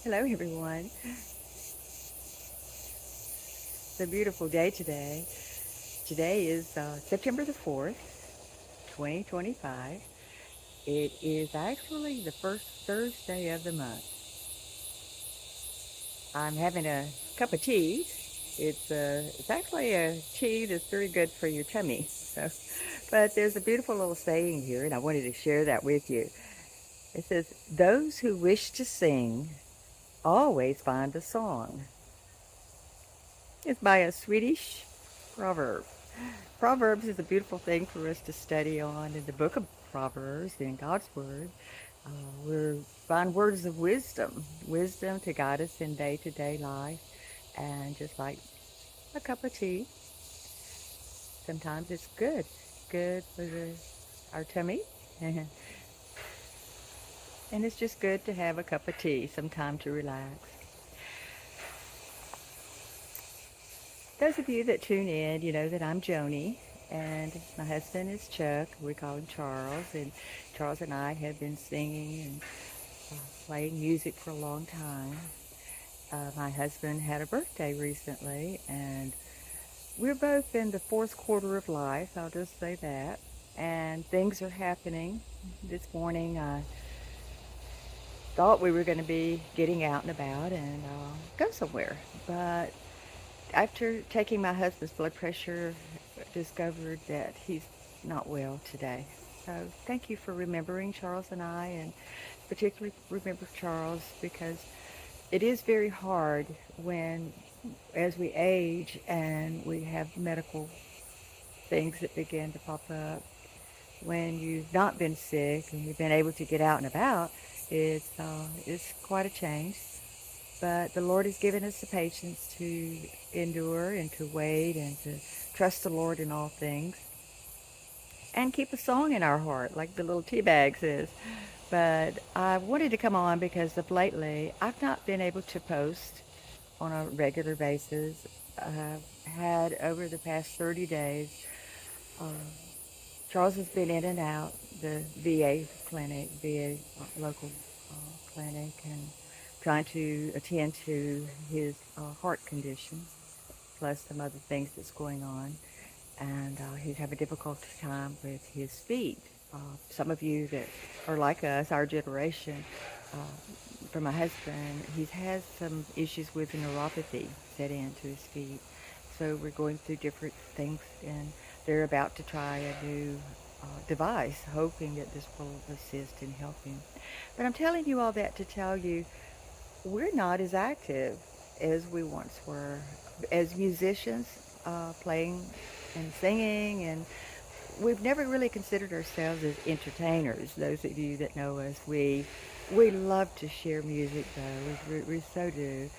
Hello, everyone. It's a beautiful day today. Today is September the 4th, 2025. It is actually the first Thursday of the month. I'm having a cup of tea. It's actually a tea that's very good for your tummy. But there's a beautiful little saying here, and I wanted to share that with you. It says, "Those who wish to sing always find a song." It's by a Swedish proverb. Proverbs is a beautiful thing for us to study on in the book of Proverbs, in God's Word. Uh, we find words of wisdom, wisdom to guide us in day-to-day life. And just like a cup of tea, sometimes it's good for our tummy. And it's just good to have a cup of tea, some time to relax. Those of you that tune in, you know that I'm Joni, and my husband is Chuck. We call him Charles, and Charles and I have been singing and playing music for a long time. My husband had a birthday recently, and we're both in the fourth quarter of life, I'll just say that. And things are happening. This morning, I thought we were going to be getting out and about and go somewhere. But after taking my husband's blood pressure, discovered that he's not well today. So thank you for remembering Charles and I, and particularly remember Charles because it is very hard when, as we age and we have medical things that begin to pop up, when you've not been sick and you've been able to get out and about, it's quite a change. But the Lord has given us the patience to endure and to wait and to trust the Lord in all things and keep a song in our heart, like the little tea bag says. But I wanted to come on because of lately I've not been able to post on a regular basis. I've had over the past 30 days, uh, Charles has been in and out the VA clinic, VA local clinic, and trying to attend to his heart condition, plus some other things that's going on. And he's having a difficult time with his feet. Some of you that are like us, our generation, for my husband, he's had some issues with neuropathy set into his feet. So we're going through different things, and they're about to try a new device, hoping that this will assist and help him. But I'm telling you all that to tell you we're not as active as we once were as musicians, playing and singing, and we've never really considered ourselves as entertainers. Those of you that know us, we love to share music, though. We so do.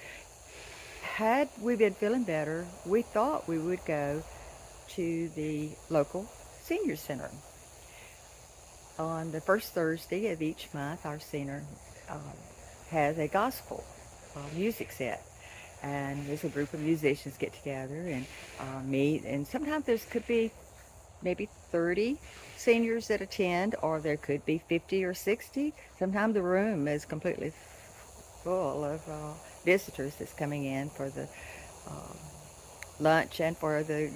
Had we been feeling better, we thought we would go to the local senior center on the first Thursday of each month. Our center uh, has a gospel music set, and there's a group of musicians get together and meet, and sometimes there could be maybe 30 seniors that attend, or there could be 50 or 60. Sometimes the room is completely full of visitors that's coming in for the uh, lunch and for the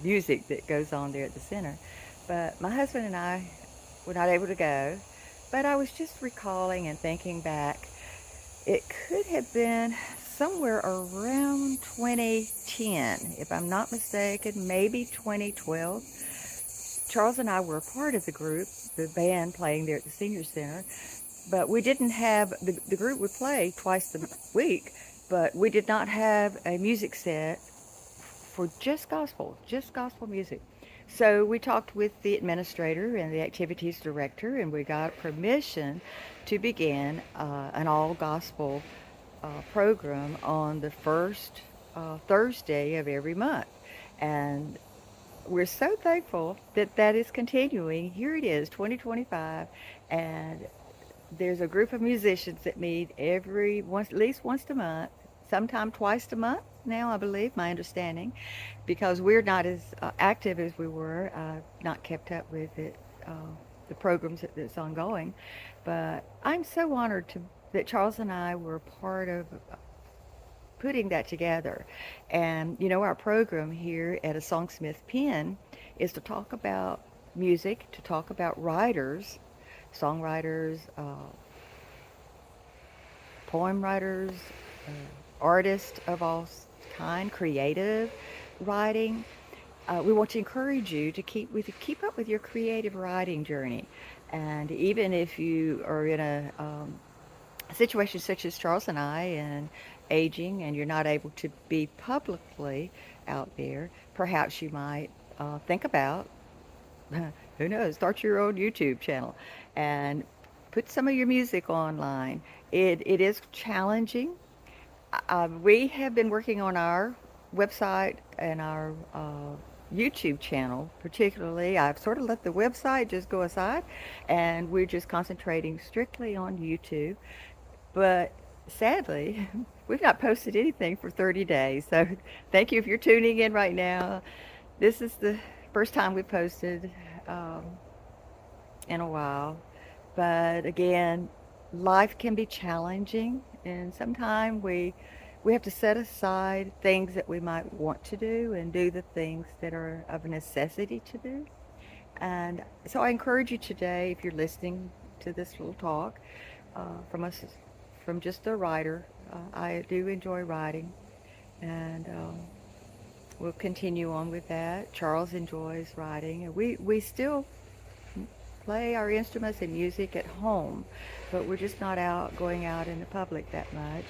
music that goes on there at the center. But my husband and I were not able to go, but I was just recalling and thinking back. It could have been somewhere around 2010, if I'm not mistaken, maybe 2012. Charles and I were a part of the group, the band playing there at the senior center, but we didn't have the group would play twice a week, but we did not have a music set for just gospel music. So we talked with the administrator and the activities director, and we got permission to begin an all gospel program on the first Thursday of every month. And we're so thankful that that is continuing. Here it is, 2025, and there's a group of musicians that meet at least once a month, sometime twice a month now, I believe, my understanding, because we're not as active as we were, not kept up with it, the programs that's ongoing. But I'm so honored that Charles and I were part of putting that together. And you know, our program here at a Songsmith Pen is to talk about music, to talk about writers, songwriters, poem writers, uh, artists of all kind, creative writing. We want to encourage you to keep up with your creative writing journey, and even if you are in a situation such as Charles and I, and aging, and you're not able to be publicly out there, perhaps you might think about, who knows, start your own YouTube channel and put some of your music online. It is challenging. We have been working on our website and our YouTube channel, particularly. I've sort of let the website just go aside, and we're just concentrating strictly on YouTube. But sadly, we've not posted anything for 30 days. So thank you if you're tuning in right now. This is the first time we posted um, in a while. But again, life can be challenging, and sometimes we have to set aside things that we might want to do and do the things that are of necessity to do. And so I encourage you today, if you're listening to this little talk from us, from just a writer, I do enjoy writing, and we'll continue on with that. Charles enjoys writing, and we still play our instruments and music at home, but we're just not out going out in the public that much.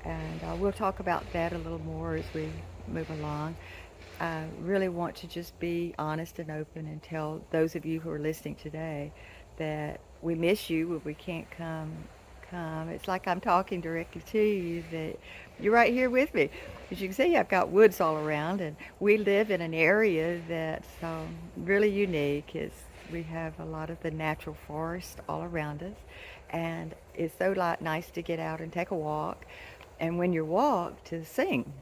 And we'll talk about that a little more as we move along. I really want to just be honest and open and tell those of you who are listening today that we miss you when we can't come. It's like I'm talking directly to you, that you're right here with me. As you can see, I've got woods all around, and we live in an area that's really unique. We have a lot of the natural forest all around us, and it's so nice to get out and take a walk, and when you walk, to sing,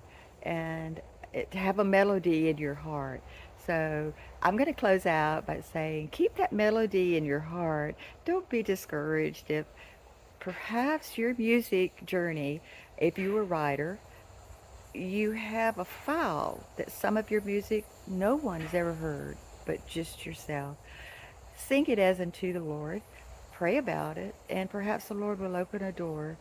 and to have a melody in your heart. So I'm going to close out by saying, keep that melody in your heart. Don't be discouraged if perhaps your music journey, if you're a writer, you have a file that some of your music no one has ever heard but just yourself. Sing it as unto the Lord. Pray about it, and perhaps the Lord will open a door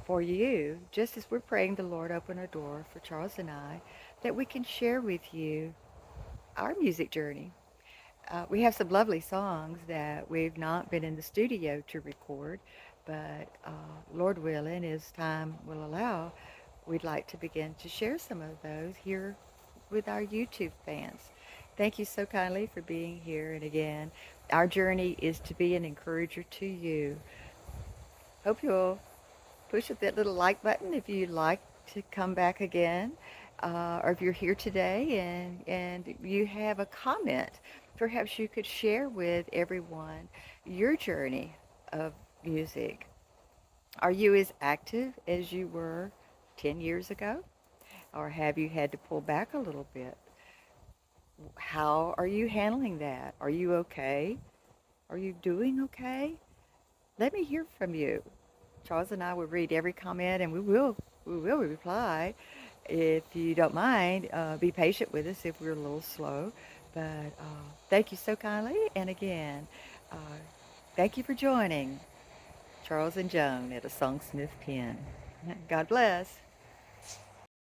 for you, just as we're praying the Lord open a door for Charles and I, that we can share with you our music journey. We have some lovely songs that we've not been in the studio to record, but Lord willing, as time will allow, we'd like to begin to share some of those here with our YouTube fans. Thank you so kindly for being here. And again, our journey is to be an encourager to you. Hope you'll push that little like button if you'd like to come back again. Or if you're here today and you have a comment, perhaps you could share with everyone your journey of music. Are you as active as you were 10 years ago? Or have you had to pull back a little bit? How are you handling that? Are you okay? Are you doing okay? Let me hear from you. Charles and I will read every comment, and we will reply. If you don't mind, be patient with us if we're a little slow. But thank you so kindly. And again, uh, thank you for joining Charles and Joan at a Songsmith Pen. God bless.